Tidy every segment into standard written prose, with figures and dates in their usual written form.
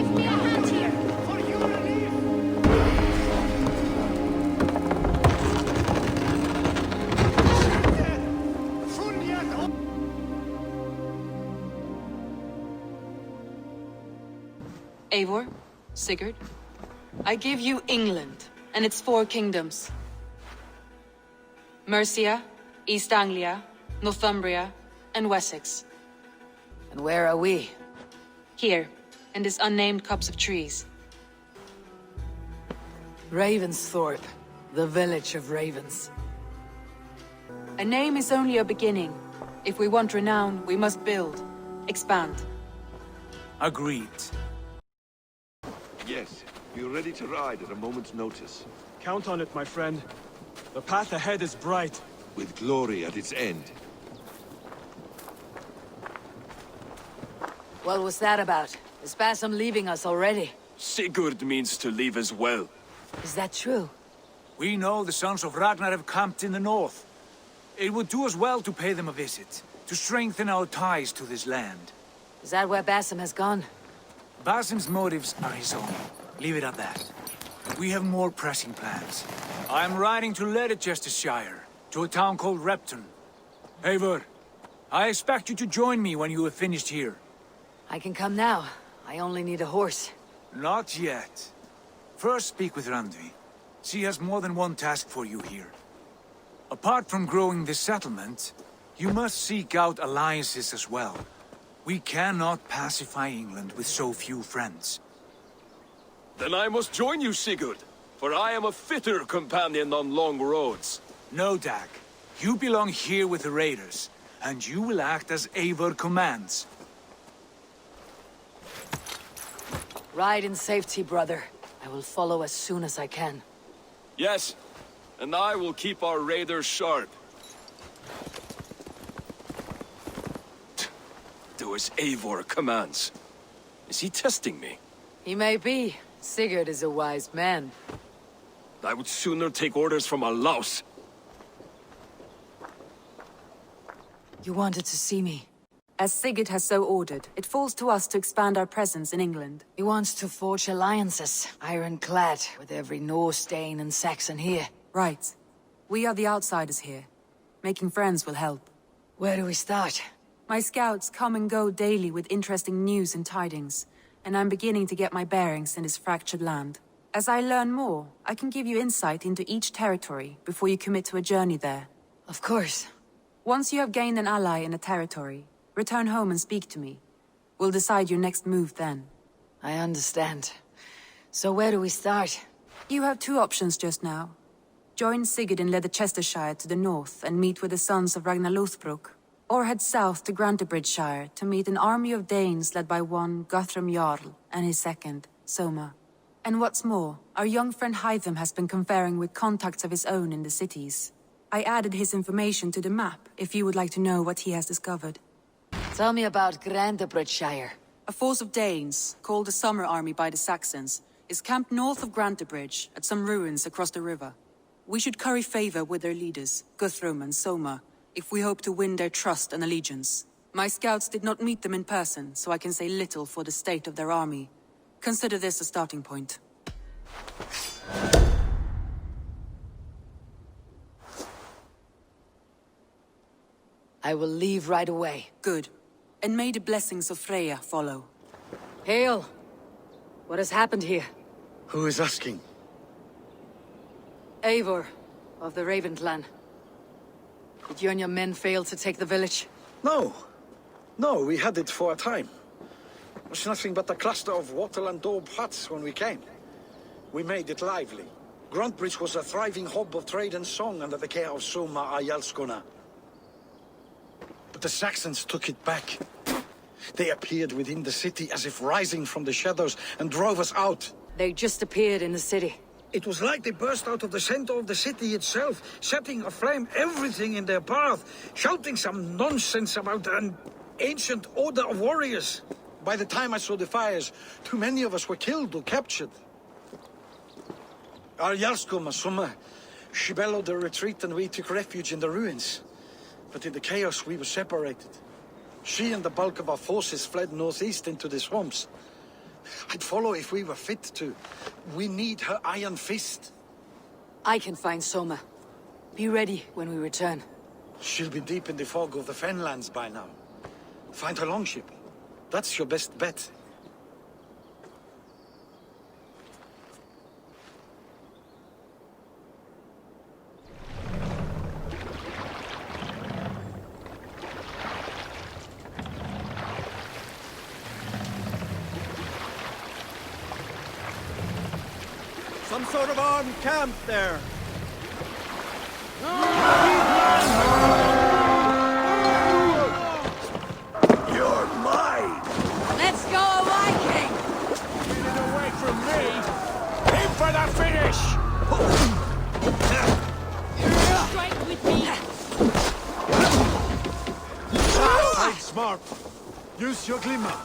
Give me a hand here. For your relief. Eivor, Sigurd, I give you England and its 4 kingdoms. Mercia, East Anglia, Northumbria, and Wessex. And where are we? Here, in this unnamed copse of trees. Ravensthorpe, the village of ravens. A name is only a beginning. If we want renown, we must build, expand. Agreed. Yes, be ready to ride at a moment's notice. Count on it, my friend. The path ahead is bright. With glory at its end. What was that about? Is Bassam leaving us already? Sigurd means to leave as well. Is that true? We know the sons of Ragnar have camped in the north. It would do us well to pay them a visit, to strengthen our ties to this land. Is that where Bassam has gone? Basim's motives are his own. Leave it at that. We have more pressing plans. I am riding to Leicestershire, to a town called Repton. Eivor, I expect you to join me when you have finished here. I can come now. I only need a horse. Not yet. First speak with Randvi. She has more than one task for you here. Apart from growing this settlement, you must seek out alliances as well. We cannot pacify England with so few friends. Then I must join you, Sigurd, for I am a fitter companion on long roads. No, Dag. You belong here with the raiders, and you will act as Eivor commands. Ride in safety, brother. I will follow as soon as I can. Yes, and I will keep our raiders sharp. Do as Eivor commands. Is he testing me? He may be. Sigurd is a wise man. I would sooner take orders from a louse. You wanted to see me. As Sigurd has so ordered, it falls to us to expand our presence in England. He wants to forge alliances, ironclad, with every Norse, Dane, and Saxon here. Right. We are the outsiders here. Making friends will help. Where do we start? My scouts come and go daily with interesting news and tidings, and I'm beginning to get my bearings in this fractured land. As I learn more, I can give you insight into each territory before you commit to a journey there. Of course. Once you have gained an ally in a territory, return home and speak to me. We'll decide your next move then. I understand. So where do we start? You have 2 options just now. Join Sigurd in Leicestershire to the north and meet with the sons of Ragnar Lothbrok, or head south to Grantebridgeshire to meet an army of Danes led by one Guthrum Jarl and his second, Soma. And what's more, our young friend Hytham has been conferring with contacts of his own in the cities. I added his information to the map if you would like to know what he has discovered. Tell me about Grantebridgeshire. A force of Danes, called the Summer Army by the Saxons, is camped north of Grantebridge at some ruins across the river. We should curry favor with their leaders, Guthrum and Soma, if we hope to win their trust and allegiance. My scouts did not meet them in person, so I can say little for the state of their army. Consider this a starting point. I will leave right away. Good. And may the blessings of Freya follow. Hail! What has happened here? Who is asking? Eivor, of the Raven clan. Did you and your men fail to take the village? No. No, we had it for a time. It was nothing but a cluster of wattle and daub huts when we came. We made it lively. Grantebridge was a thriving hub of trade and song under the care of Soma Ayalskona. But the Saxons took it back. They appeared within the city as if rising from the shadows and drove us out. They just appeared in the city. It was like they burst out of the center of the city itself, setting aflame everything in their path, shouting some nonsense about an ancient order of warriors. By the time I saw the fires, too many of us were killed or captured. Our Jarlskoma, Soma, she bellowed a retreat and we took refuge in the ruins. But in the chaos we were separated. She and the bulk of our forces fled northeast into the swamps. I'd follow if we were fit to. We need her iron fist. I can find Soma. Be ready when we return. She'll be deep in the fog of the Fenlands by now. Find her longship. That's your best bet. Some sort of armed camp there. You're mine! Let's go, Viking! Get it away from me! Aim for the finish! Strike with me! Play smart. Use your glimmer.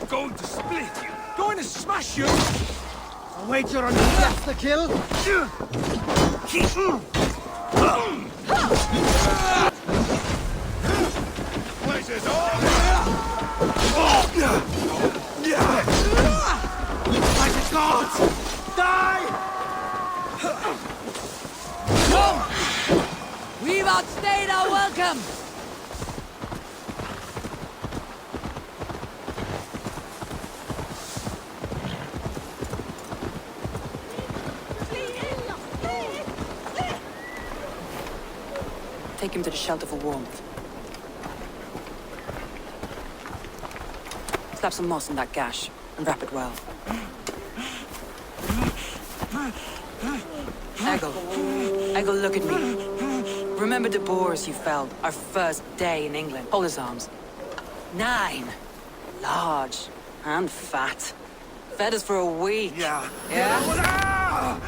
Going to split you! Going to smash you! I'll wager on that's the kill. Places all! Mighty gods! Die! We've outstayed our welcome! Take him to the shelter for warmth. Slap some moss in that gash, and wrap it well. Eggle, look at me. Remember the boars you felled, our first day in England? Hold his arms. 9. Large and fat. Fed us for a week. Yeah. Yeah?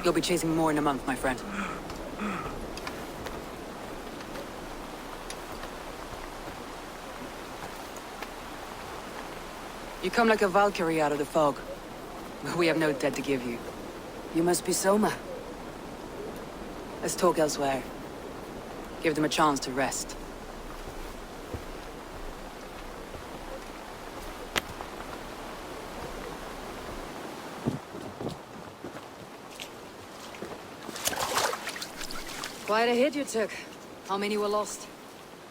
You'll be chasing more in a month, my friend. You come like a Valkyrie out of the fog. We have no debt to give you. You must be Soma. Let's talk elsewhere. Give them a chance to rest. Quite a hit you took. How many were lost?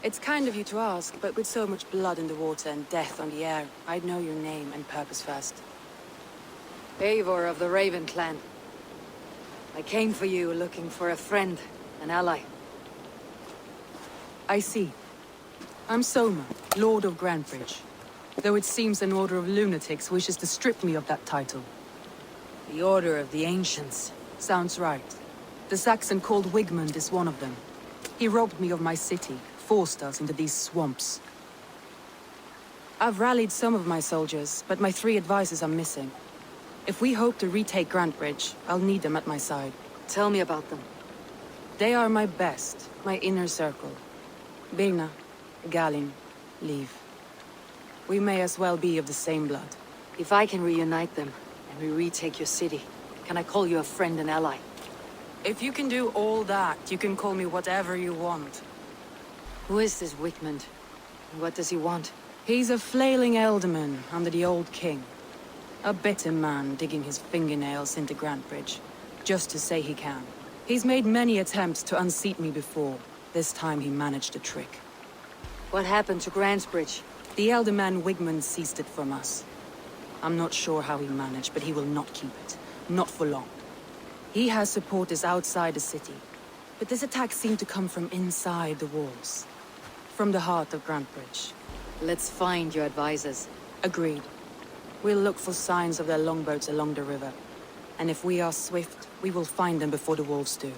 It's kind of you to ask, but with so much blood in the water and death on the air, I'd know your name and purpose first. Eivor of the Raven clan. I came for you looking for a friend, an ally. I see. I'm Soma, Lord of Grantebridge. Though it seems an order of lunatics wishes to strip me of that title. The Order of the Ancients. Sounds right. The Saxon called Wigmund is one of them. He robbed me of my city, forced us into these swamps. I've rallied some of my soldiers, but my 3 advisors are missing. If we hope to retake Grantebridge, I'll need them at my side. Tell me about them. They are my best, my inner circle. Birna, Galin, Liv. We may as well be of the same blood. If I can reunite them, and we retake your city, can I call you a friend and ally? If you can do all that, you can call me whatever you want. Who is this Wigmund? And what does he want? He's a flailing elderman under the old king. A bitter man digging his fingernails into Grantebridge, just to say he can. He's made many attempts to unseat me before. This time he managed a trick. What happened to Grantebridge? The elder man Wigmund seized it from us. I'm not sure how he managed, but he will not keep it. Not for long. He has supporters outside the city, but this attack seemed to come from inside the walls. From the heart of Grantebridge. Let's find your advisors. Agreed. We'll look for signs of their longboats along the river. And if we are swift, we will find them before the wolves do.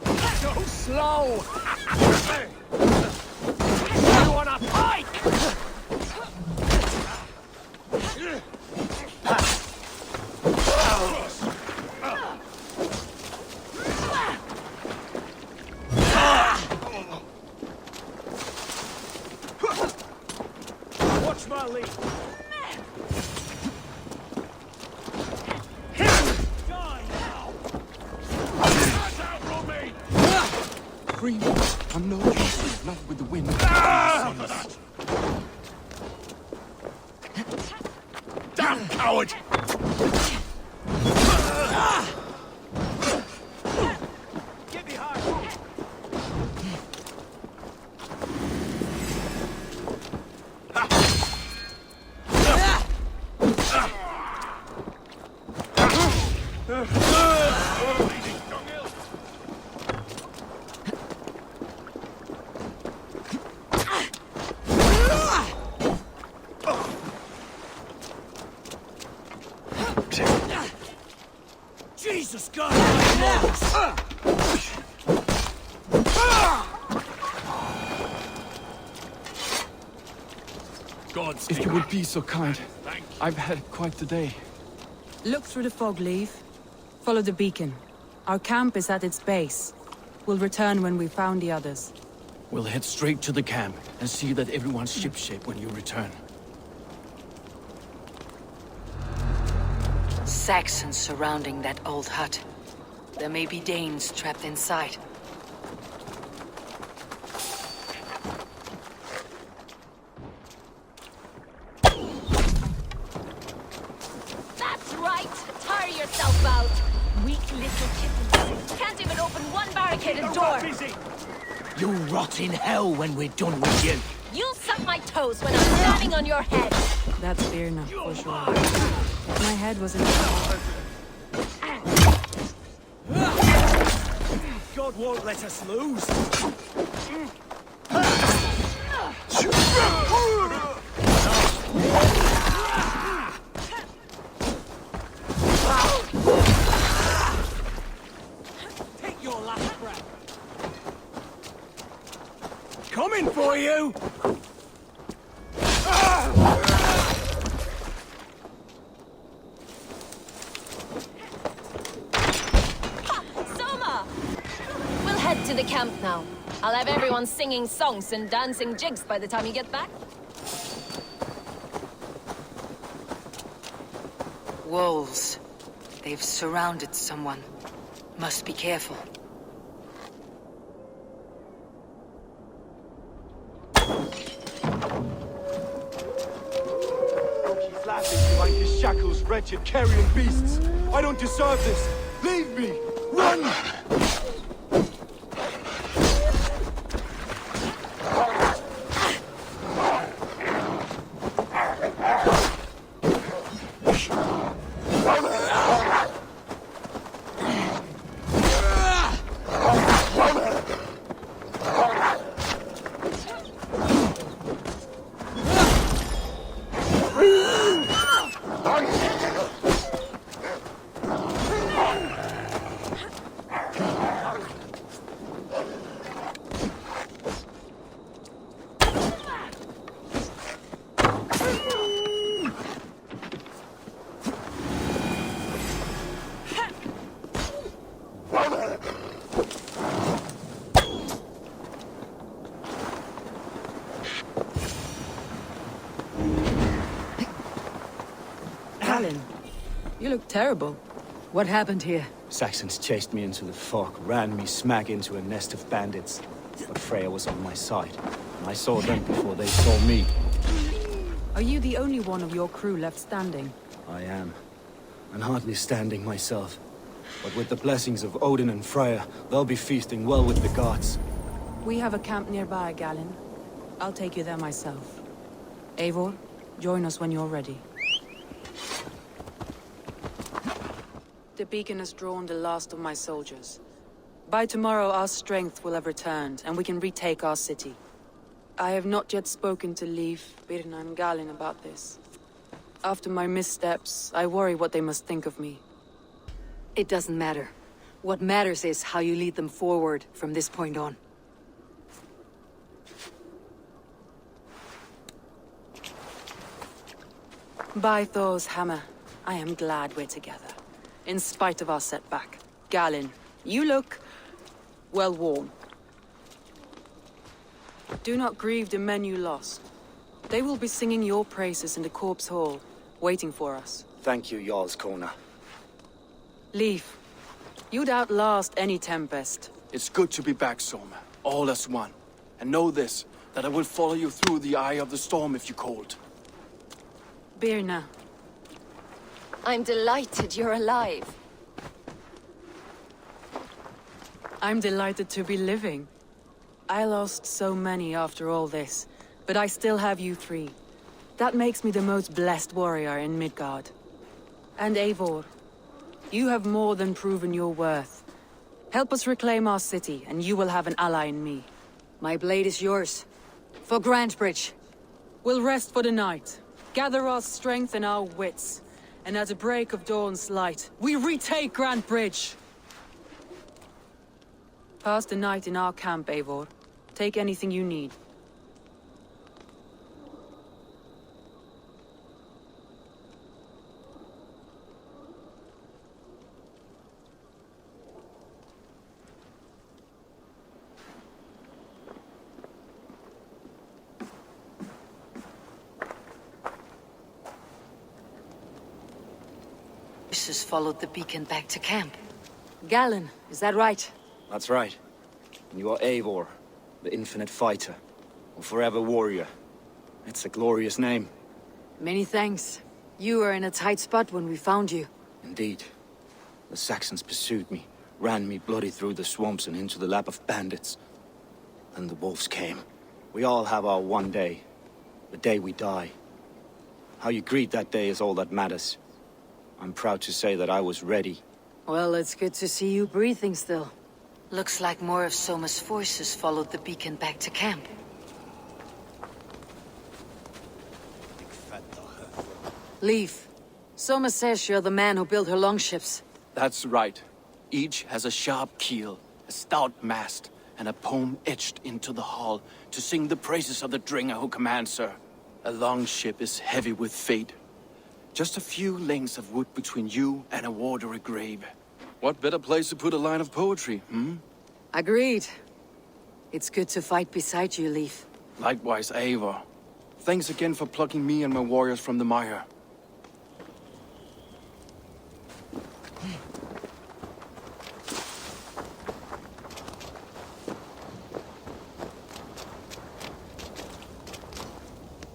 So slow! You wanna fight? Watch my lead! Die now! Pass out from me! Free me. I'm no use, not with the wind. Damn coward! Get behind! Jesus God! If you would be so kind. I've had quite the day. Look through the fog, Leaf. Follow the beacon. Our camp is at its base. We'll return when we've found the others. We'll head straight to the camp and see that everyone's shipshape when you return. Saxons surrounding that old hut. There may be Danes trapped inside. That's right! Tire yourself out! Weak little kittens. Can't even open one barricaded door! You rot in hell when we're done with you. You'll suck my toes when I'm standing on your head! That's fear enough, for sure. If my head was in the God won't let us lose! Take your last breath! Coming for you! Soma! We'll head to the camp now. I'll have everyone singing songs and dancing jigs by the time you get back. Wolves. They've surrounded someone. Must be careful. She's laughing behind his shackles, wretched carrion beasts! I don't deserve this! Leave me! Run! You look terrible. What happened here? Saxons chased me into the fog, ran me smack into a nest of bandits. But Freya was on my side, and I saw them before they saw me. Are you the only one of your crew left standing? I am. And hardly standing myself. But with the blessings of Odin and Freya, they'll be feasting well with the gods. We have a camp nearby, Galen. I'll take you there myself. Eivor, join us when you're ready. The beacon has drawn the last of my soldiers. By tomorrow our strength will have returned, and we can retake our city. I have not yet spoken to Leif, Birna and Galen about this. After my missteps, I worry what they must think of me. It doesn't matter. What matters is how you lead them forward from this point on. By Thor's hammer, I am glad we're together. In spite of our setback. Galen, you look well worn. Do not grieve the men you lost. They will be singing your praises in the Corpse Hall, waiting for us. Thank you, Jarl's Kona. Leaf, you'd outlast any tempest. It's good to be back, Soma. All as one. And know this, that I will follow you through the eye of the storm if you called. Birna, I'm delighted you're alive. I'm delighted to be living. I lost so many after all this, but I still have you three. That makes me the most blessed warrior in Midgard. And Eivor, you have more than proven your worth. Help us reclaim our city, and you will have an ally in me. My blade is yours. For Grantebridge. We'll rest for the night, gather our strength and our wits, and at the break of dawn's light, we retake Grantebridge! Pass the night in our camp, Eivor. Take anything you need. Has followed the beacon back to camp. Galen, is that right? That's right. And you are Eivor, the infinite fighter, or forever warrior. It's a glorious name. Many thanks. You were in a tight spot when we found you. Indeed. The Saxons pursued me, ran me bloody through the swamps and into the lap of bandits. Then the wolves came. We all have our one day. The day we die. How you greet that day is all that matters. I'm proud to say that I was ready. Well, it's good to see you breathing still. Looks like more of Soma's forces followed the beacon back to camp. Leaf, Soma says you're the man who built her longships. That's right. Each has a sharp keel, a stout mast, and a poem etched into the hull to sing the praises of the Dringer who commands her. A longship is heavy with fate. Just a few lengths of wood between you and a watery grave. What better place to put a line of poetry, hmm? Agreed. It's good to fight beside you, Leaf. Likewise, Eivor. Thanks again for plucking me and my warriors from the mire.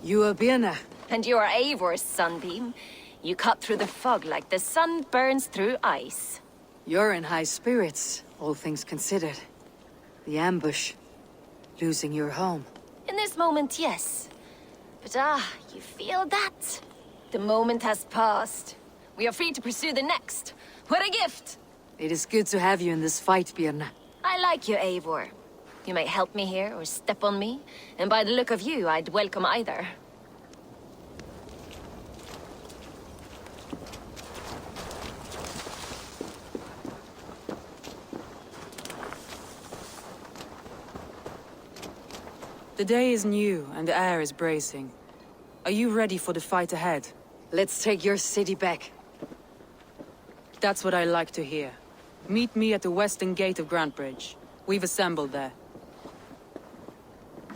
You are Birna. And you are Eivor's sunbeam. You cut through the fog like the sun burns through ice. You're in high spirits, all things considered. The ambush. Losing your home. In this moment, yes. But you feel that? The moment has passed. We are free to pursue the next. What a gift! It is good to have you in this fight, Birna. I like you, Eivor. You may help me here or step on me, and by the look of you, I'd welcome either. The day is new, and the air is bracing. Are you ready for the fight ahead? Let's take your city back. That's what I like to hear. Meet me at the western gate of Grantebridge. We've assembled there.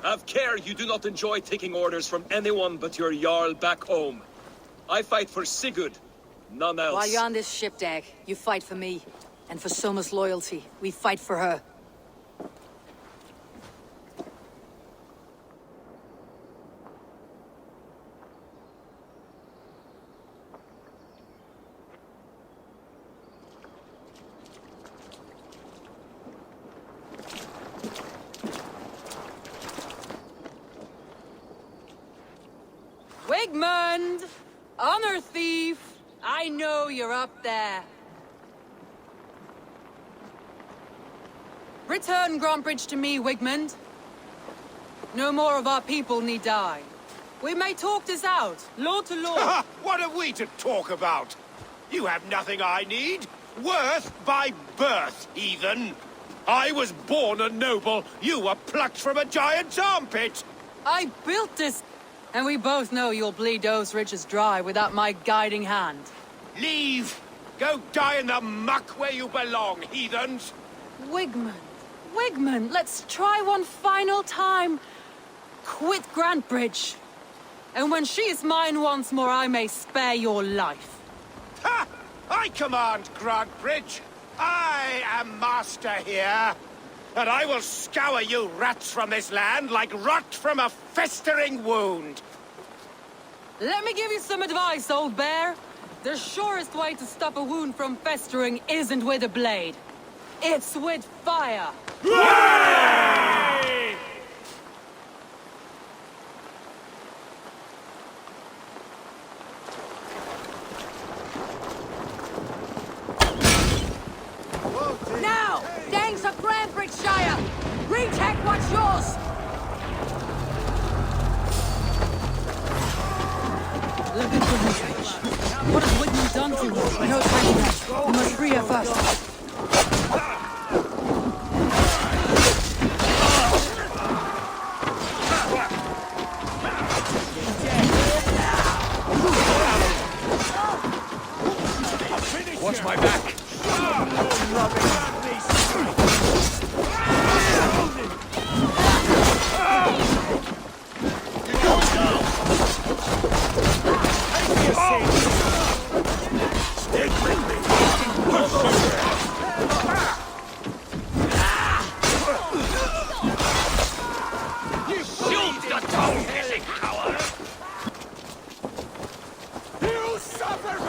Have care you do not enjoy taking orders from anyone but your Jarl back home. I fight for Sigurd, none else. While you're on this ship deck, you fight for me. And for Soma's loyalty, we fight for her. Wigmund! Honor thief! I know you're up there. Return Grantebridge to me, Wigmund. No more of our people need die. We may talk this out, law to law. What are we to talk about? You have nothing I need. Worth by birth, heathen. I was born a noble. You were plucked from a giant's armpit. I built this, and we both know you'll bleed those riches dry without my guiding hand. Leave. Go die in the muck where you belong, heathens. Wigmund, Wigmund, let's try one final time. Quit Grantebridge. And when she is mine once more, I may spare your life. Ha! I command Grantbridge. I am master here. And I will scour you rats from this land like rot from a festering wound. Let me give you some advice, old bear. The surest way to stop a wound from festering isn't with a blade. It's with fire. Hooray! Now! Thanks of Grantbridgeshire! Retake what's yours! Look at the wreckage. What has Whitman done to you? No time left. We must free her first. Watch my back.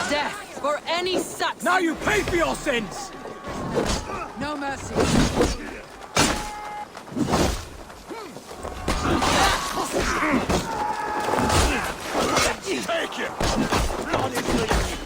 Death for any such. Now you pay for your sins! No mercy. Take it! Blood is leaking!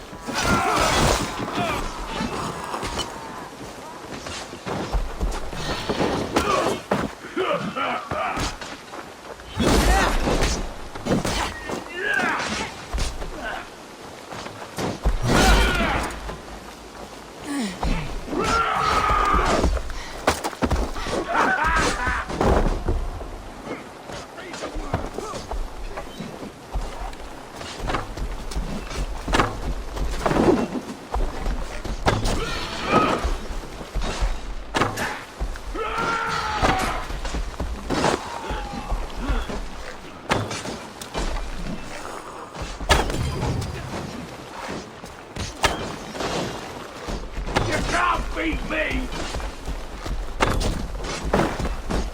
Beat me!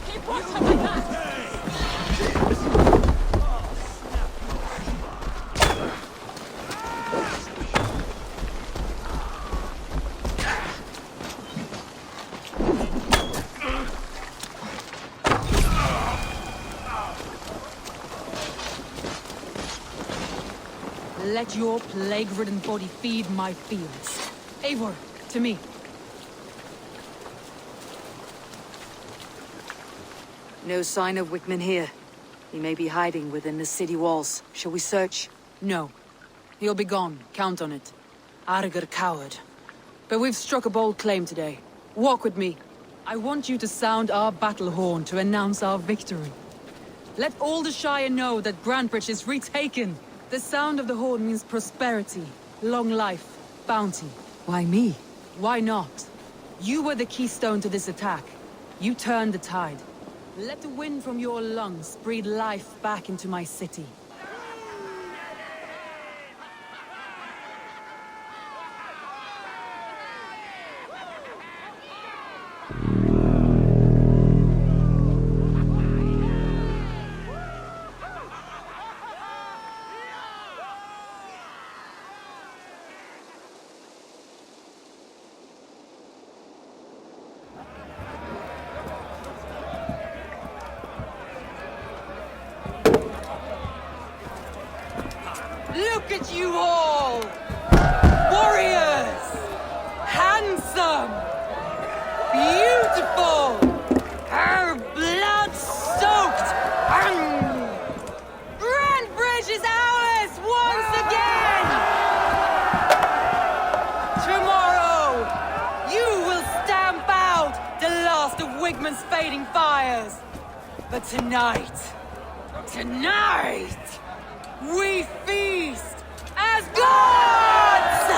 Keep watching like that! Let your plague-ridden body feed my fields. Eivor, to me. No sign of Wickman here. He may be hiding within the city walls. Shall we search? No. He'll be gone, count on it. Arger coward. But we've struck a bold claim today. Walk with me. I want you to sound our battle horn to announce our victory. Let all the Shire know that Grantbridge is retaken. The sound of the horn means prosperity, long life, bounty. Why me? Why not? You were the keystone to this attack. You turned the tide. Let the wind from your lungs breathe life back into my city. Look at you all! Warriors! Handsome! Beautiful! Her blood-soaked! Grantbridge is ours once again! Tomorrow, you will stamp out the last of Wigman's fading fires. But tonight, we feast as gods!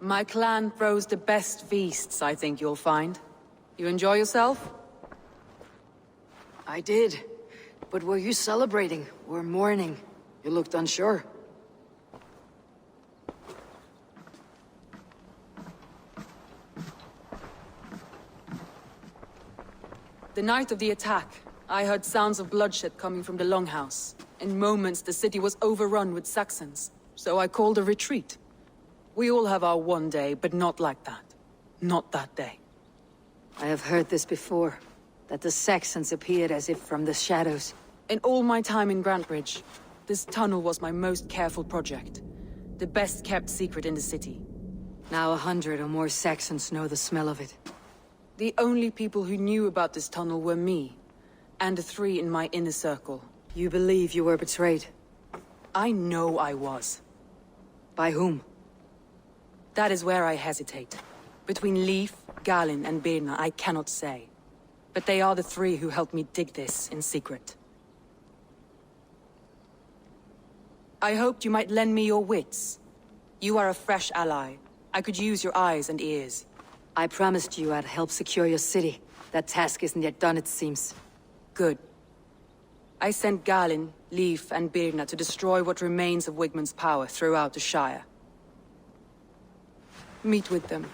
My clan throws the best feasts, I think you'll find. You enjoy yourself? I did. But were you celebrating or mourning? You looked unsure. The night of the attack, I heard sounds of bloodshed coming from the Longhouse. In moments, the city was overrun with Saxons, so I called a retreat. We all have our one day, but not like that. Not that day. I have heard this before, that the Saxons appeared as if from the shadows. In all my time in Grantebridge, this tunnel was my most careful project. The best kept secret in the city. Now 100 or more Saxons know the smell of it. The only people who knew about this tunnel were me, and the 3 in my inner circle. You believe you were betrayed? I know I was. By whom? That is where I hesitate. Between Leif, Galin, and Birna, I cannot say. But they are the 3 who helped me dig this in secret. I hoped you might lend me your wits. You are a fresh ally. I could use your eyes and ears. I promised you I'd help secure your city. That task isn't yet done, it seems. Good. I sent Galin, Leif, and Birna to destroy what remains of Wigmund's power throughout the Shire. Meet with them.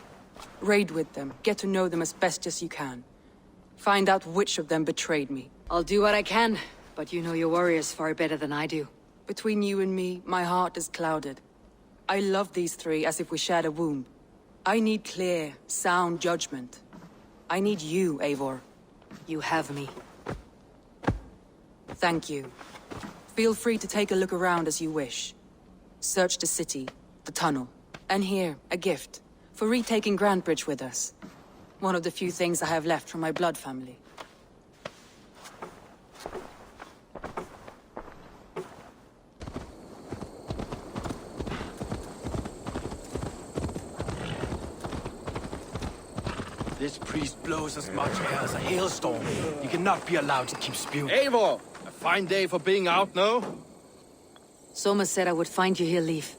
Raid with them. Get to know them as best as you can. Find out which of them betrayed me. I'll do what I can, but you know your warriors far better than I do. Between you and me, my heart is clouded. I love these 3 as if we shared a womb. I need clear, sound judgment. I need you, Eivor. You have me. Thank you. Feel free to take a look around as you wish. Search the city, the tunnel, and here, a gift, for retaking Grantebridge with us. One of the few things I have left from my blood family. This priest blows as much air as a hailstorm. You cannot be allowed to keep spewing. Eivor! A fine day for being out, no? Soma said I would find you here, Leif.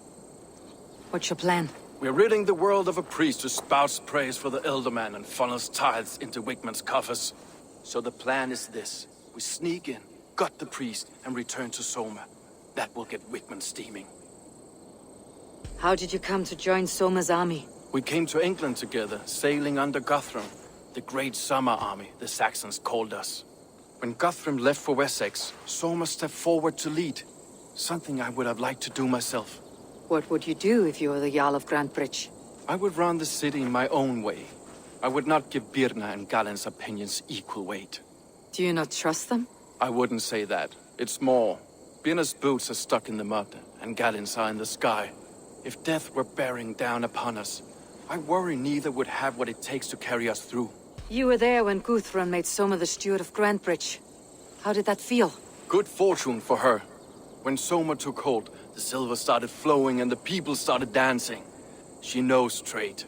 What's your plan? We're ridding the world of a priest who spouts praise for the Elderman and funnels tithes into Wigmund's coffers. So the plan is this. We sneak in, gut the priest, and return to Soma. That will get Wigmund steaming. How did you come to join Soma's army? We came to England together, sailing under Guthrum, the great summer army the Saxons called us. When Guthrum left for Wessex, Soma stepped forward to lead. Something I would have liked to do myself. What would you do if you were the Jarl of Grantebridge? I would run the city in my own way. I would not give Birna and Galen's opinions equal weight. Do you not trust them? I wouldn't say that. It's more. Birna's boots are stuck in the mud, and Galen's are in the sky. If death were bearing down upon us, I worry neither would have what it takes to carry us through. You were there when Guthrum made Soma the steward of Grantebridge. How did that feel? Good fortune for her. When Soma took hold, the silver started flowing and the people started dancing. She knows trade.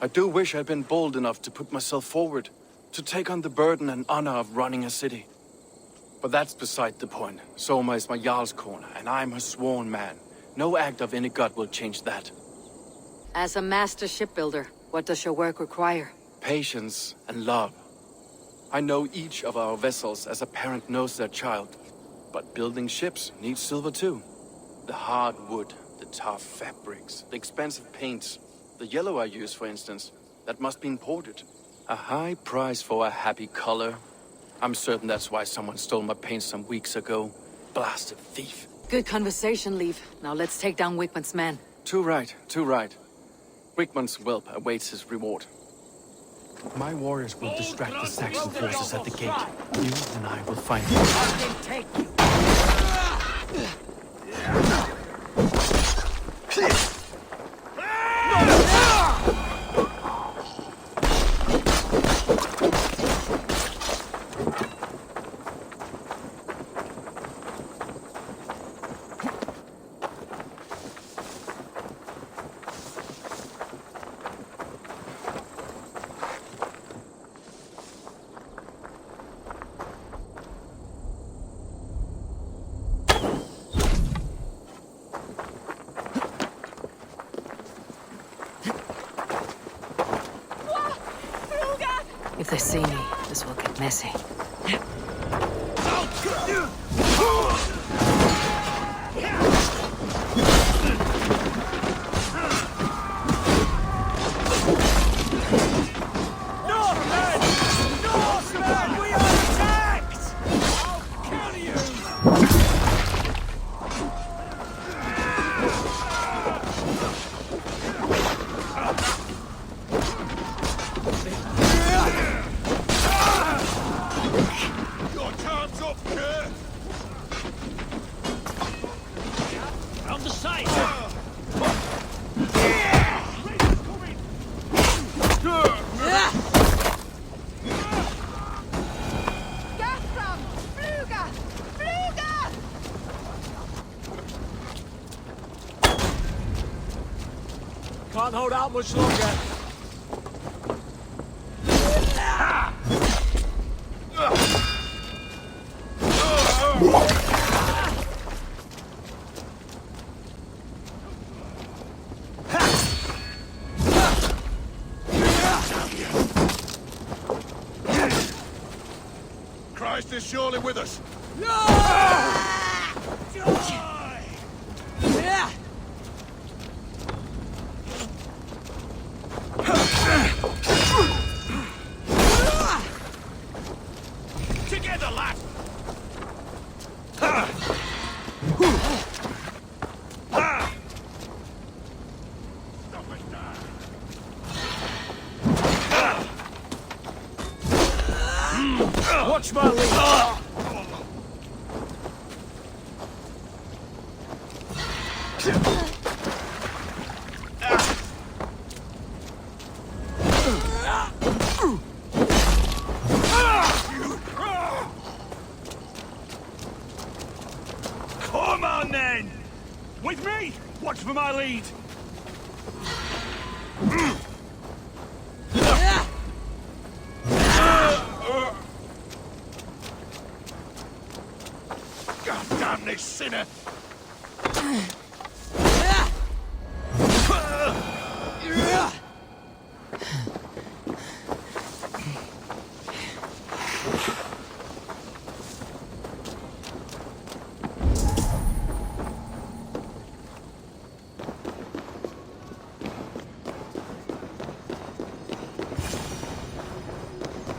I do wish I'd been bold enough to put myself forward, to take on the burden and honor of running a city. But that's beside the point. Soma is my Jarl's corner, and I'm her sworn man. No act of any god will change that. As a master shipbuilder, what does your work require? Patience and love. I know each of our vessels as a parent knows their child. But building ships needs silver too. The hard wood, the tough fabrics, the expensive paints. The yellow I use, for instance, that must be imported. A high price for a happy color. I'm certain that's why someone stole my paint some weeks ago. Blasted thief. Good conversation, Leif. Now let's take down Wigmund's men. Too right, too right. Wigmund's whelp awaits his reward. My warriors will distract the Saxon forces at the gate. You and I will find them. Take you. they see me, this will get messy. Can't hold out much longer. Christ is surely with us. Together, lad! Watch my lead. Come on, then! With me! Watch for my lead! God damn this sinner!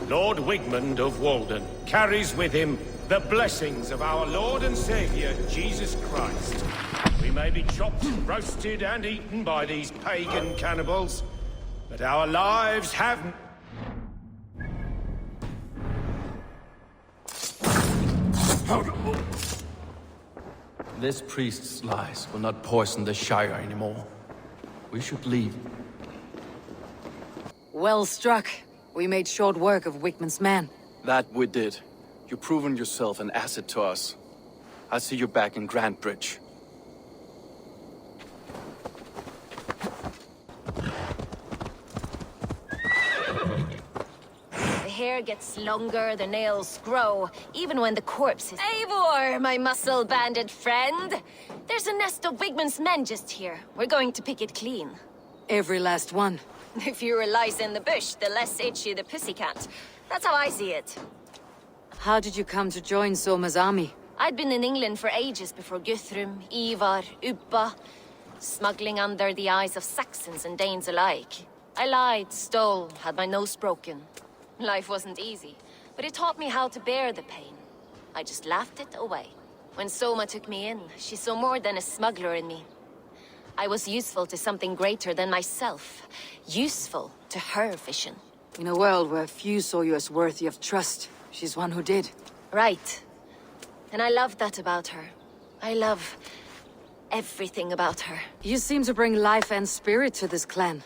Lord Wigmund of Walden carries with him the blessings of our Lord and Savior, Jesus Christ. We may be chopped, roasted, and eaten by these pagan cannibals, but our lives have... This priest's lies will not poison the Shire anymore. We should leave. Well struck. We made short work of Wickman's men. That we did. You've proven yourself an asset to us. I'll see you back in Grantbridge. The hair gets longer, the nails grow, even when the corpse is... Eivor, my muscle-banded friend! There's a nest of Wigman's men just here. We're going to pick it clean. Every last one. The fewer lies in the bush, the less itchy the pussycat. That's how I see it. How did you come to join Soma's army? I'd been in England for ages before Guthrum, Eivor, Ubba, smuggling under the eyes of Saxons and Danes alike. I lied, stole, had my nose broken. Life wasn't easy, but it taught me how to bear the pain. I just laughed it away. When Soma took me in, she saw more than a smuggler in me. I was useful to something greater than myself. Useful to her vision. In a world where few saw you as worthy of trust, she's one who did. Right. And I love that about her. I love everything about her. You seem to bring life and spirit to this clan.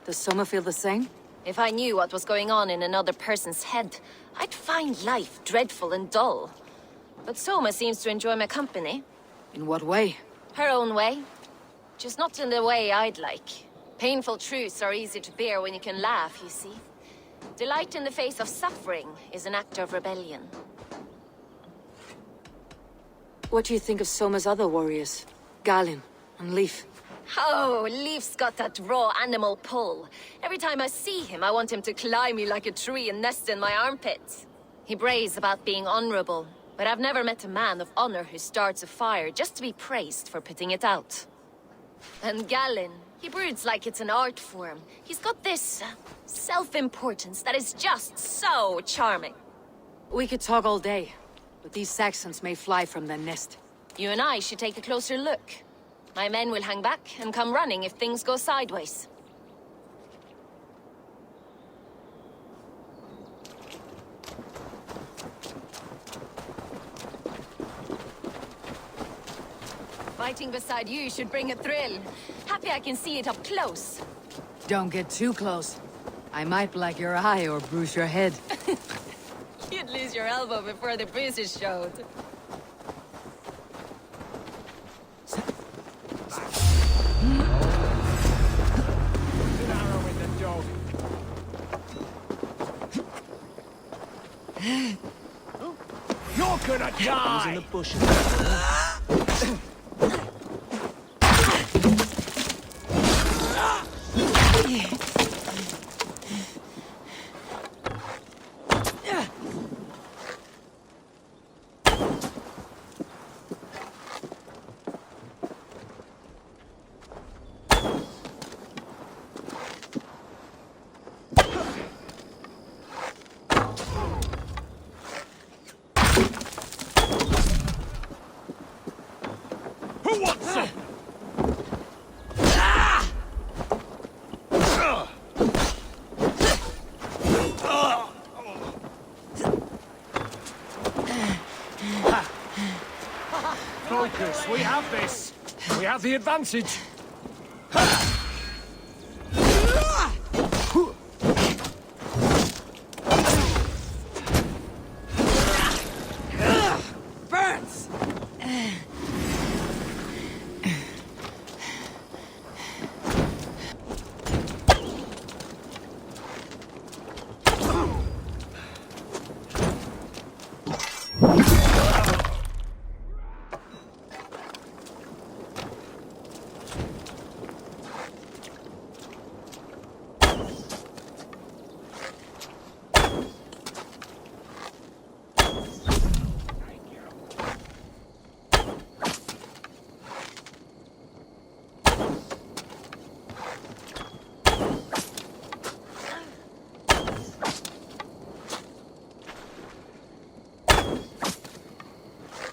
Does Soma feel the same? If I knew what was going on in another person's head, I'd find life dreadful and dull. But Soma seems to enjoy my company. In what way? Her own way. Just not in the way I'd like. Painful truths are easy to bear when you can laugh, you see. Delight in the face of suffering is an act of rebellion. What do you think of Soma's other warriors? Galin and Leif? Oh, Leif's got that raw animal pull. Every time I see him, I want him to climb me like a tree and nest in my armpits. He brays about being honorable, but I've never met a man of honor who starts a fire just to be praised for putting it out. And Gallin, he broods like it's an art form. He's got this self-importance that is just so charming. We could talk all day, but these Saxons may fly from their nest. You and I should take a closer look. My men will hang back and come running if things go sideways. Fighting beside you should bring a thrill. Happy I can see it up close. Don't get too close. I might black your eye or bruise your head. You'd lose your elbow before the bruises showed. You're gonna die! In the bushes. Who wants some? Focus, we have this. We have the advantage. Burns!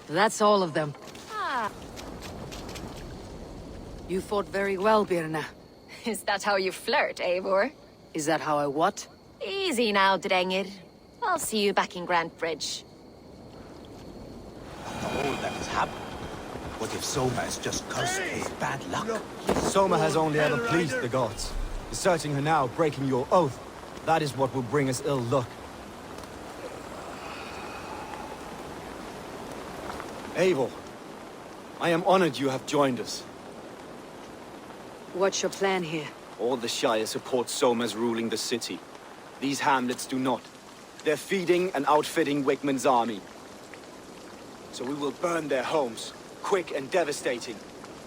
That's all of them. You fought very well, Birna. Is that how you flirt, Eivor? Is that how I what? Easy now, Drengir. I'll see you back in Grand Bridge. All that has happened. What if Soma is just cursed with bad luck? Soma has only ever pleased the gods. Deserting her now, breaking your oath, that is what will bring us ill luck. Eivor, I am honored you have joined us. What's your plan here? All the Shire support Soma's ruling the city. These hamlets do not. They're feeding and outfitting Wickman's army. So we will burn their homes, quick and devastating,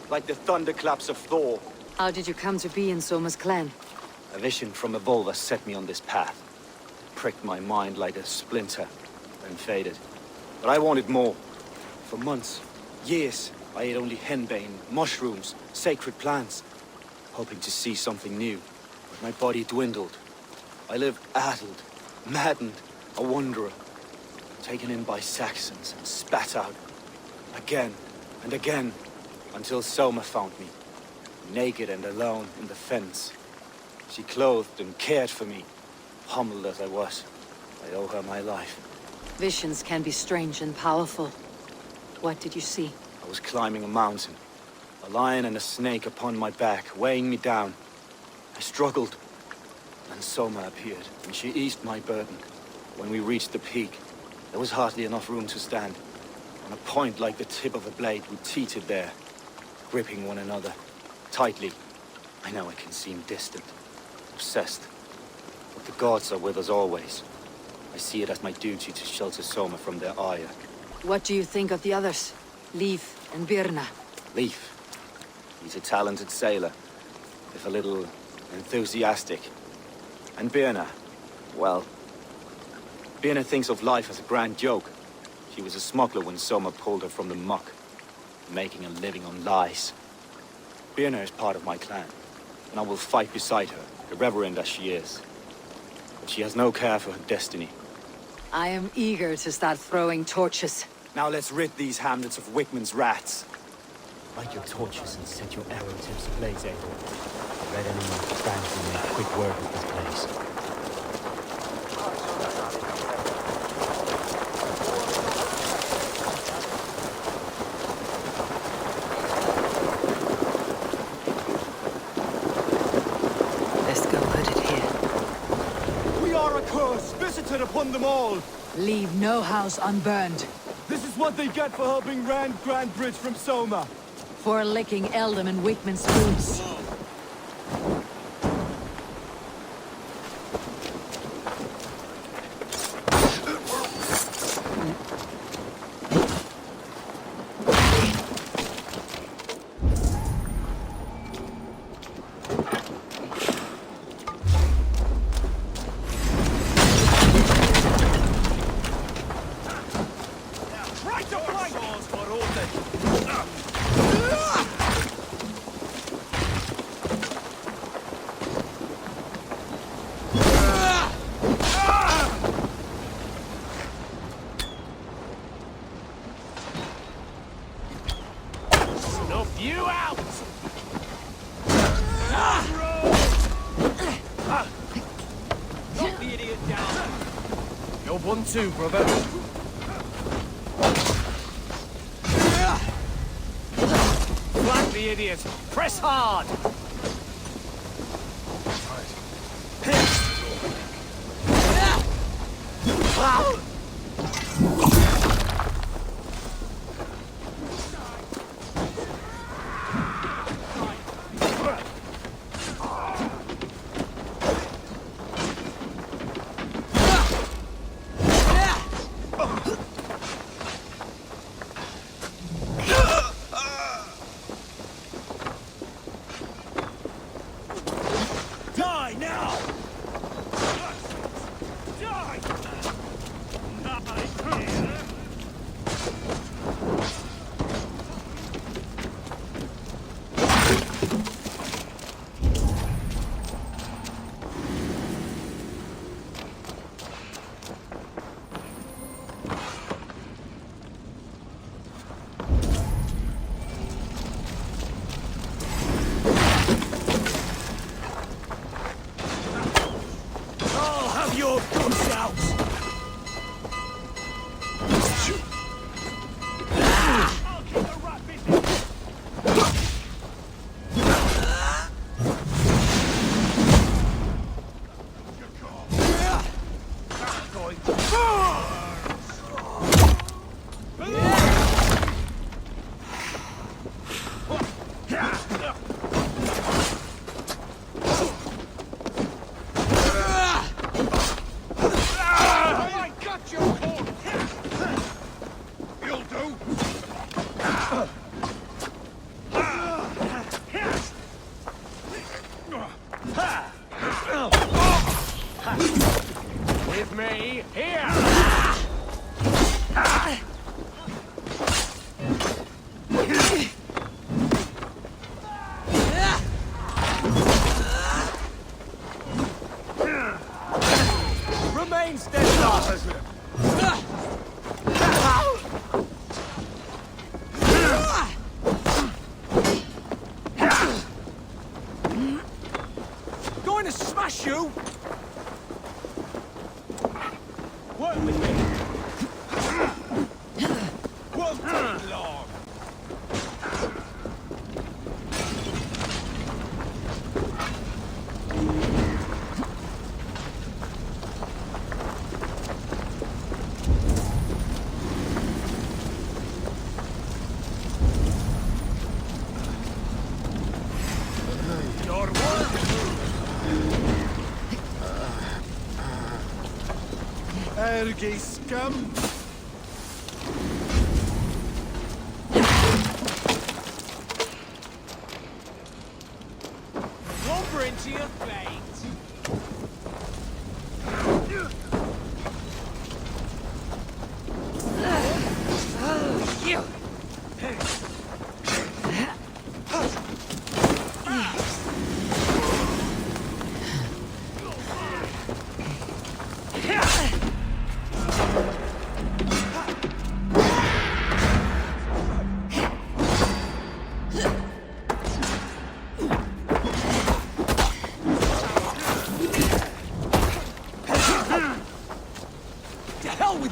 like the thunderclaps of Thor. How did you come to be in Soma's clan? A vision from above us set me on this path. It pricked my mind like a splinter, then faded. But I wanted more. For months, years, I ate only henbane, mushrooms, sacred plants, hoping to see something new. But my body dwindled. I lived addled, maddened, a wanderer, taken in by Saxons and spat out, again and again, until Soma found me, naked and alone in the fens. She clothed and cared for me, humbled as I was. I owe her my life. Visions can be strange and powerful. What did you see? I was climbing a mountain. A lion and a snake upon my back, weighing me down. I struggled. Then Soma appeared, and she eased my burden. When we reached the peak, there was hardly enough room to stand. On a point like the tip of a blade, we teetered there, gripping one another, tightly. I know it can seem distant, obsessed. But the gods are with us always. I see it as my duty to shelter Soma from their ire. What do you think of the others? Leif and Birna? Leif. He's a talented sailor, if a little enthusiastic. And Birna, well, Birna thinks of life as a grand joke. She was a smuggler when Soma pulled her from the muck, making a living on lies. Birna is part of my clan, and I will fight beside her, irreverent as she is. But she has no care for her destiny. I am eager to start throwing torches. Now let's rid these hamlets of Wickman's rats. Light your torches and set your arrow tips ablaze, Eivor. Red enemy stands will make quick work of this place. Let's go put it here. We are a curse visited upon them all. Leave no house unburned. This is what they get for helping Rand Grand Bridge from Soma. For licking Eldam and Wickman's boots. You out! Knock the idiot down. You're one too, brother. Flank the idiot. Press hard. With me, here! Remain steadfast! Going to smash you! Work with me! Won't take long! Your work! Ergi scum!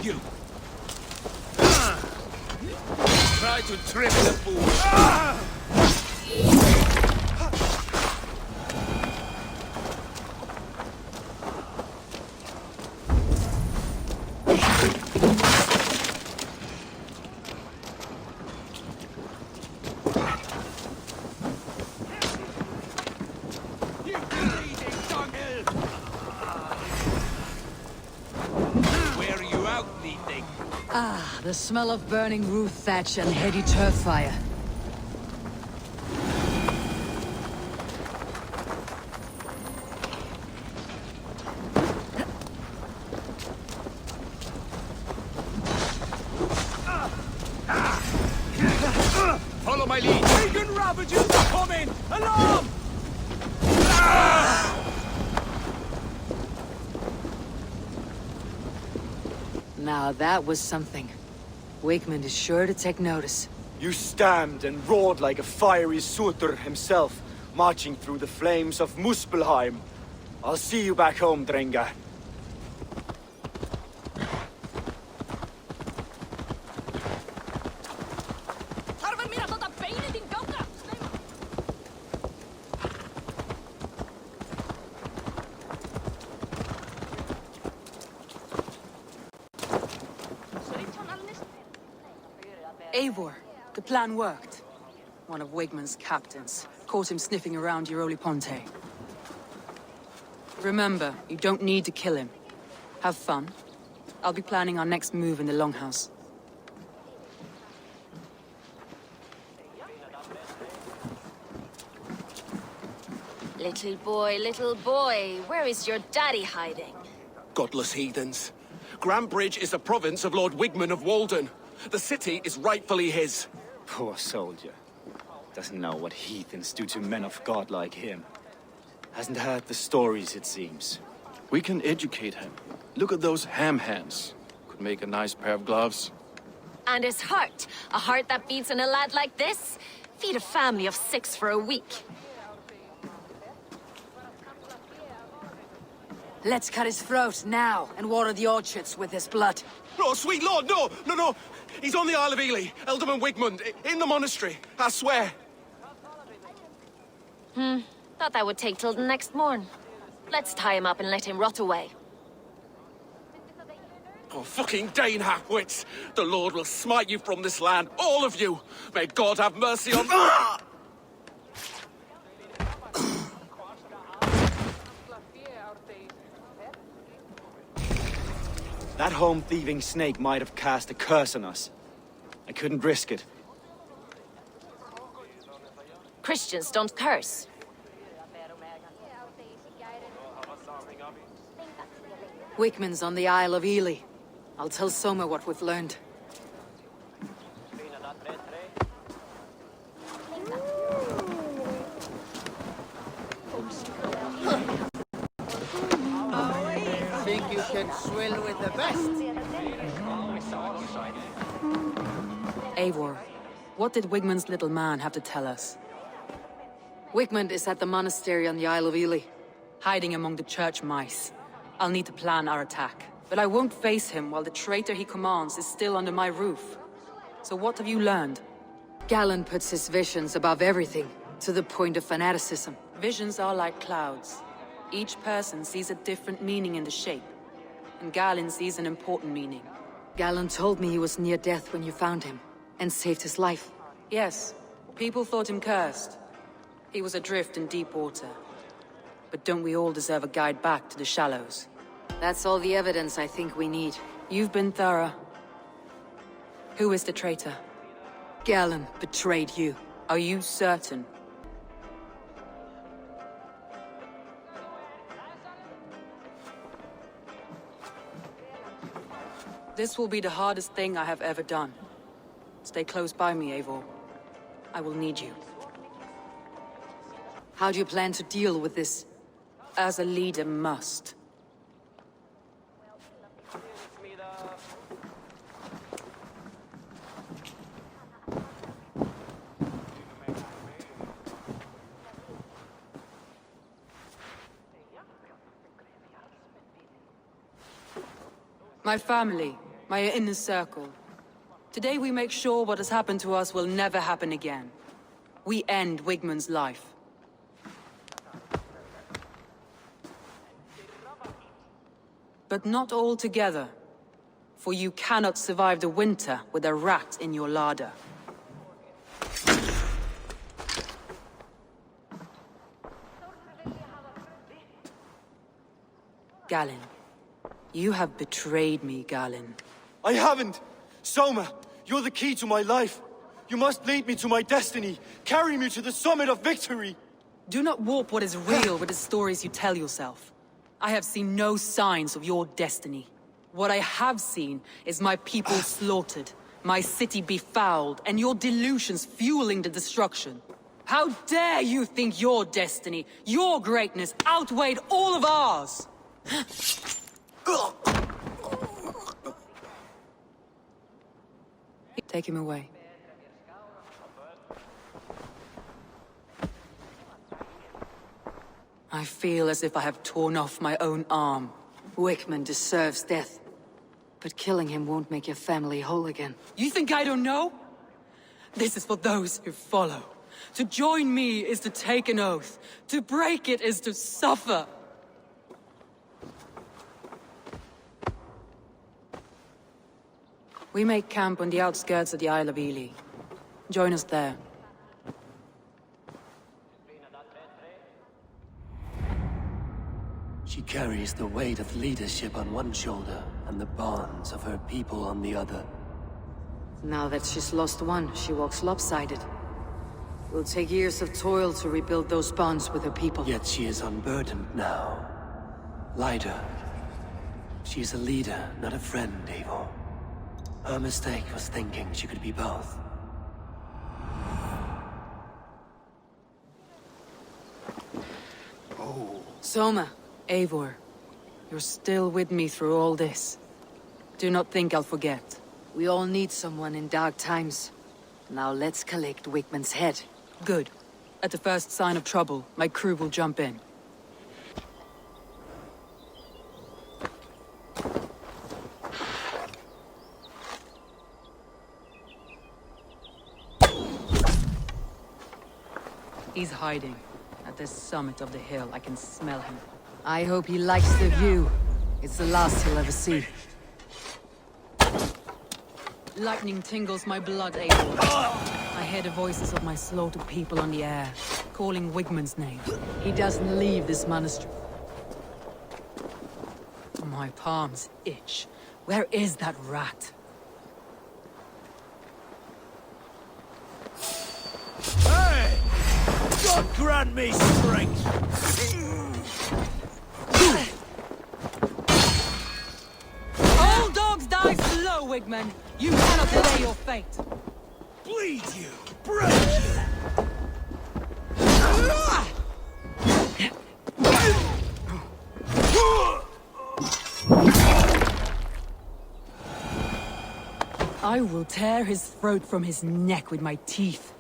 you! Try to trip the fool. You bleeding dunghill! Where are you out, leading? Ah, the smell of burning roof thatch and heady turf fire. Follow my lead. Pagan Ravagers are coming! Alarm! Now that was something. Wakeman is sure to take notice. You stamped and roared like a fiery Surtur himself, marching through the flames of Muspelheim. I'll see you back home, Drenga. Eivor, the plan worked. One of Wigman's captains caught him sniffing around Euroli Ponte. Remember, you don't need to kill him. Have fun. I'll be planning our next move in the Longhouse. Little boy, where is your daddy hiding? Godless heathens. Grantebridge is a province of Lord Wigman of Walden. The city is rightfully his. Poor soldier. Doesn't know what heathens do to men of God like him. Hasn't heard the stories, it seems. We can educate him. Look at those ham hands. Could make a nice pair of gloves. And his heart. A heart that beats in a lad like this? Feed a family of 6 for a week. Let's cut his throat now and water the orchards with his blood. Oh, sweet lord, no, no, no! He's on the Isle of Ely, Ealdorman Wigmund, in the monastery, I swear. Thought that would take till the next morn. Let's tie him up and let him rot away. Oh, fucking Dane halfwits! The Lord will smite you from this land, all of you! May God have mercy on... That home-thieving snake might have cast a curse on us. I couldn't risk it. Christians don't curse. Wakeman's on the Isle of Ely. I'll tell Soma what we've learned. Think you can swill with the best? Eivor, what did Wigman's little man have to tell us? Wigman is at the monastery on the Isle of Ely. Hiding among the church mice. I'll need to plan our attack. But I won't face him while the traitor he commands is still under my roof. So what have you learned? Galen puts his visions above everything, to the point of fanaticism. Visions are like clouds. Each person sees a different meaning in the shape. And Galen sees an important meaning. Galen told me he was near death when you found him, and saved his life. Yes, people thought him cursed. He was adrift in deep water. But don't we all deserve a guide back to the shallows? That's all the evidence I think we need. You've been thorough. Who is the traitor? Galen betrayed you. Are you certain? This will be the hardest thing I have ever done. Stay close by me, Eivor. I will need you. How do you plan to deal with this? As a leader must. My family, My inner circle. Today we make sure what has happened to us will never happen again. We end Wigmund's life. But not all together. For you cannot survive the winter with a rat in your larder. Galen. You have betrayed me, Galen. I haven't! Soma, you're the key to my life. You must lead me to my destiny. Carry me to the summit of victory. Do not warp what is real with the stories you tell yourself. I have seen no signs of your destiny. What I have seen is my people slaughtered, my city befouled, and your delusions fueling the destruction. How dare you think your destiny, your greatness, outweighed all of ours? Take him away. I feel as if I have torn off my own arm. Wigmund deserves death. But killing him won't make your family whole again. You think I don't know? This is for those who follow. To join me is to take an oath. To break it is to suffer. We make camp on the outskirts of the Isle of Ely. Join us there. She carries the weight of leadership on one shoulder and the bonds of her people on the other. Now that she's lost one, she walks lopsided. It will take years of toil to rebuild those bonds with her people. Yet she is unburdened now. Lighter. She is a leader, not a friend, Eivor. Her mistake was thinking she could be both. Soma. Eivor, you're still with me through all this. Do not think I'll forget. We all need someone in dark times. Now let's collect Wigmund's head. Good. At the first sign of trouble, my crew will jump in. He's hiding. At the summit of the hill, I can smell him. I hope he likes the view. It's the last he'll ever see. Lightning tingles my blood, Eivor. I hear the voices of my slaughtered people on the air, calling Wigmund's name. He doesn't leave this monastery. My palms itch. Where is that rat? Hey! God grant me strength! All dogs die slow, Wigmund! You cannot delay your fate! Bleed you! Break you! I will tear his throat from his neck with my teeth.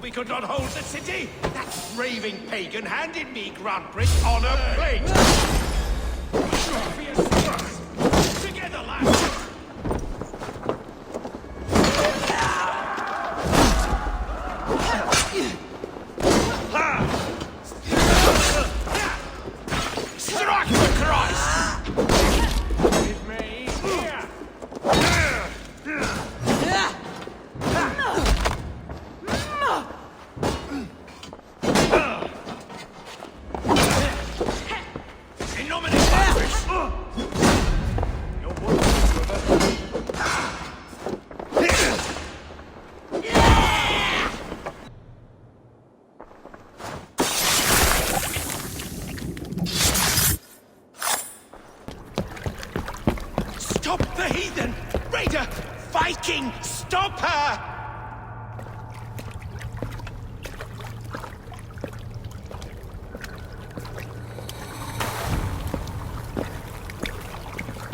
We could not hold the city! That raving pagan handed me Grantbridge on a plate! Together, lads! Struck the Christ! With me here! Stop the heathen! Raider! Viking! Stop her!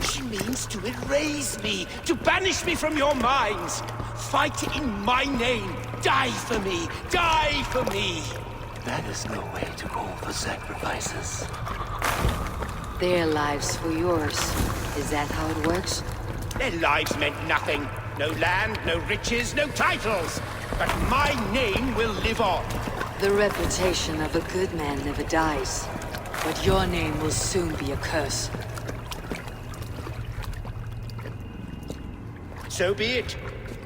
She means to erase me, to banish me from your minds. Fight in my name. Die for me. Die for me. That is no way to call for sacrifices. Their lives for yours. Is that how it works? Their lives meant nothing. No land, no riches, no titles. But my name will live on. The reputation of a good man never dies. But your name will soon be a curse. So be it.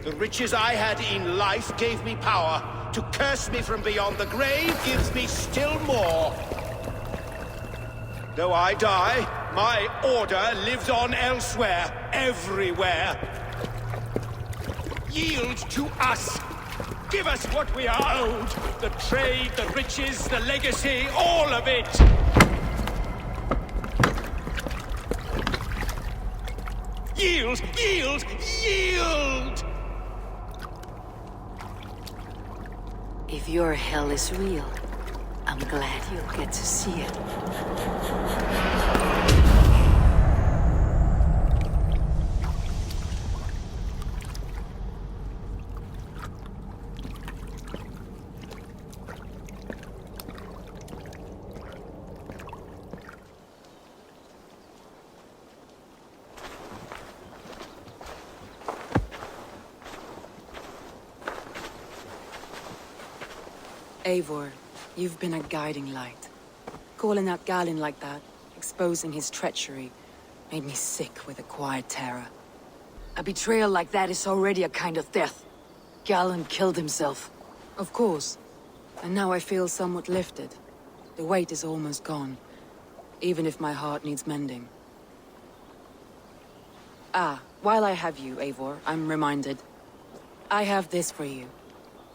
The riches I had in life gave me power. To curse me from beyond the grave gives me still more. Though I die, my order lives on elsewhere, everywhere. Yield to us. Give us what we are owed. The trade, the riches, the legacy, all of it. Yield! Yield! Yield! If your hell is real, I'm glad you'll get to see it. Eivor, you've been a guiding light. Calling out Galinn like that, exposing his treachery, made me sick with a quiet terror. A betrayal like that is already a kind of death. Galinn killed himself. Of course. And now I feel somewhat lifted. The weight is almost gone, even if my heart needs mending. Ah, while I have you, Eivor, I'm reminded. I have this for you.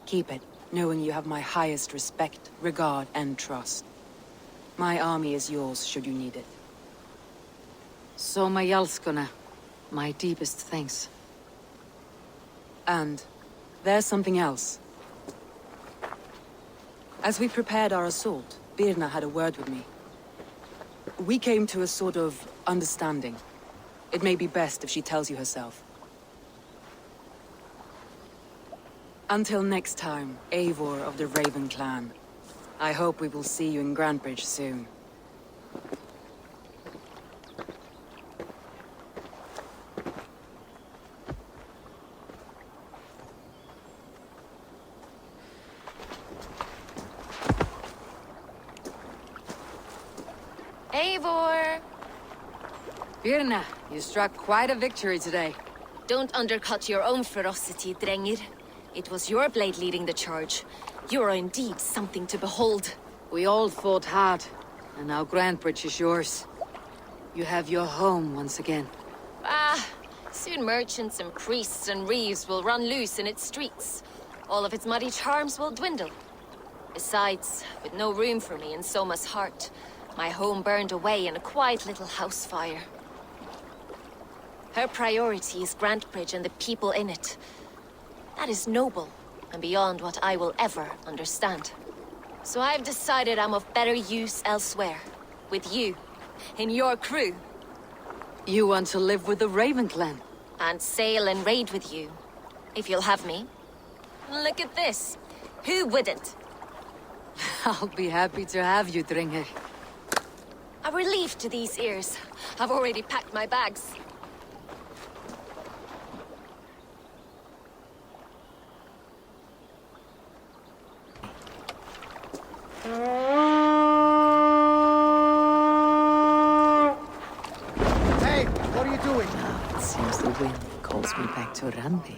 Keep it, knowing you have my highest respect, regard, and trust. My army is yours, should you need it. Soma Jalskona, my deepest thanks. And there's something else. As we prepared our assault, Birna had a word with me. We came to a sort of understanding. It may be best if she tells you herself. Until next time, Eivor of the Raven clan. I hope we will see you in Grantebridge soon. Eivor! Birna, you struck quite a victory today. Don't undercut your own ferocity, Drengir. It was your blade leading the charge. You are indeed something to behold. We all fought hard, and now Grantebridge is yours. You have your home once again. Soon merchants and priests and reeves will run loose in its streets. All of its muddy charms will dwindle. Besides, with no room for me in Soma's heart, my home burned away in a quiet little house fire. Her priority is Grantebridge and the people in it. That is noble, and beyond what I will ever understand. So I've decided I'm of better use elsewhere. With you. In your crew. You want to live with the Raven clan? And sail and raid with you. If you'll have me. Look at this. Who wouldn't? I'll be happy to have you, Drengir. A relief to these ears. I've already packed my bags. Hey, what are you doing? It seems the wind calls me back to Randi.